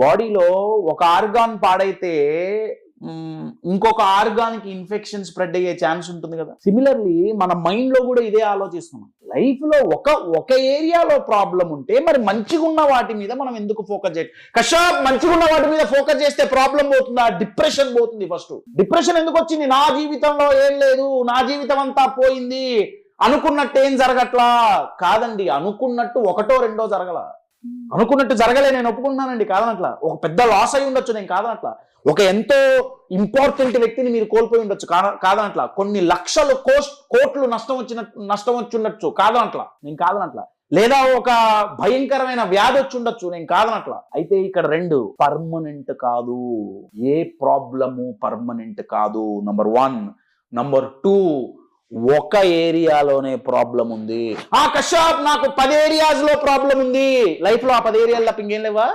బాడీలో ఒక ఆర్గాన్ పాడైతే ఇంకొక ఆర్గాన్కి ఇన్ఫెక్షన్ స్ప్రెడ్ అయ్యే ఛాన్స్ ఉంటుంది కదా. సిమిలర్లీ మన మైండ్ లో కూడా ఇదే ఆలోచిస్తున్నాం. లైఫ్ లో ఒక ఏరియాలో ప్రాబ్లం ఉంటే మరి మంచిగా ఉన్న వాటి మీద మనం ఎందుకు ఫోకస్ చేయాలి? కశ్యప్, మంచిగా ఉన్న వాటి మీద ఫోకస్ చేస్తే ప్రాబ్లం పోతుందా? డిప్రెషన్ పోతుంది. ఫస్ట్ డిప్రెషన్ ఎందుకు వచ్చింది? నా జీవితంలో ఏం లేదు, నా జీవితం అంతా పోయింది, అనుకున్నట్టు ఏం జరగట్లా. కాదండి, అనుకున్నట్టు ఒకటో రెండో జరగల. అనుకున్నట్టు జరగలే, నేను ఒప్పుకుంటున్నానండి, కాదనట్లా. ఒక పెద్ద లాస్ అయి ఉండొచ్చు, నేను కాదనట్లా. ఒక ఎంతో ఇంపార్టెంట్ వ్యక్తిని మీరు కోల్పోయి ఉండొచ్చు, కాదనట్లా. కొన్ని లక్షలు కోట్లు నష్టం వచ్చి ఉండొచ్చు, కాదనట్లా, నేను కాదనట్లా. లేదా ఒక భయంకరమైన వ్యాధి వచ్చి ఉండొచ్చు, నేను కాదనట్లా. అయితే ఇక్కడ రెండు పర్మనెంట్ కాదు. ఏ ప్రాబ్లము పర్మనెంట్ కాదు, నంబర్ 1. నంబర్ 2, ఒక ఏరియాలోనే ప్రాబ్లం ఉంది. కశ్యప్, నాకు 10 ఏరియాస్ లో ప్రాబ్లం ఉంది. లైఫ్ లో ఆ 10 ఏరియాల్లో ఇంకేం లేవా?